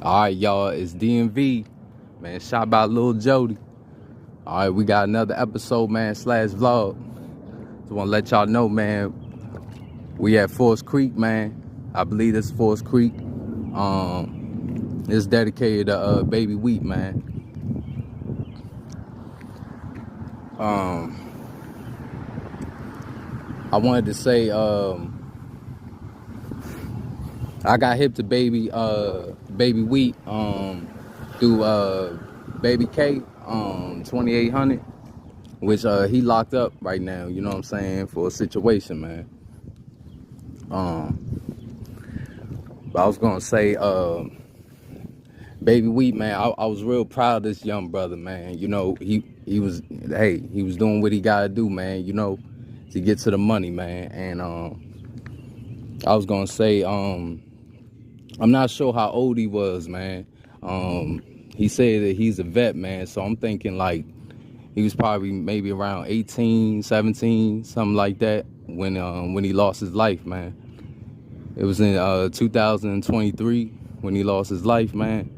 Alright, y'all, it's DMV, man, ShotbyLulJody. Alright, we got another episode, man, / vlog. Just wanna let y'all know, man, we at Forest Creek, man. I believe this is Forest Creek. It's dedicated to Baby Wheat, man. I wanted to say, I got hip to Baby Wheat through Baby K 2800, which he locked up right now, you know what I'm saying, for a situation, man. But I was gonna say, Baby Wheat, man, I was real proud of this young brother, man. You know, he was doing what he gotta do, man, you know, to get to the money, man. And I was gonna say, I'm not sure how old he was, man. He said that he's a vet, man, so I'm thinking like he was probably maybe around 18, 17, something like that when he lost his life, man. It was in 2023 when he lost his life, man.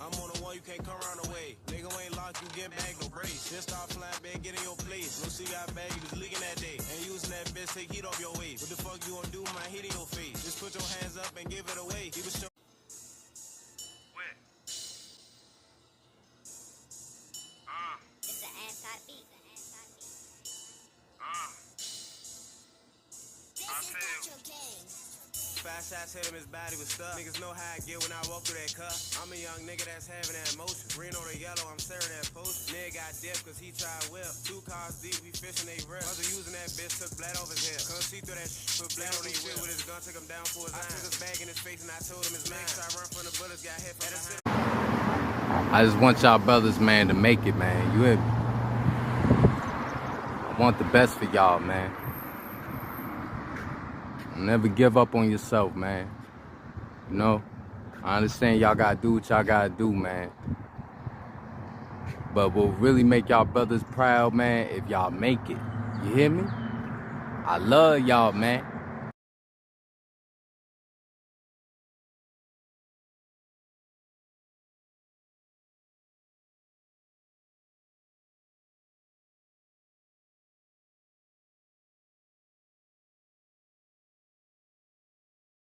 I'm on the one, you can't come around the way. Nigga ain't locked, you get back, no brace. Just start flying, man, get in your place. No cigar bag, you was leaking that day. And using that bitch, take heat off your waist. What the fuck you gonna do with my heat in your face? Just put your hands up and give it away. He was where? It's an anti-beat. This is not your game. Fast shots hit him, his body was stuck. Niggas know how I get when I walk through that cut. I'm a young nigga that's having that emotion. Green on the yellow, I'm serving that potion. Nigga got dipped cause he tried whip. 2 cars deep, we fishing they rip. Brother using that bitch, took blood off his head. Couldn't see through that put blood on his whip with his gun, took him down for his eye. I took his bag in his face and I told him his mine. I run from the bullets, got hit from behind. I just want y'all brothers, man, to make it, man. You hear me? I want the best for y'all, man. Never give up on yourself, man. You know, I understand y'all gotta do what y'all gotta do, man. But what really make y'all brothers proud, man, if y'all make it. You hear me? I love y'all, man.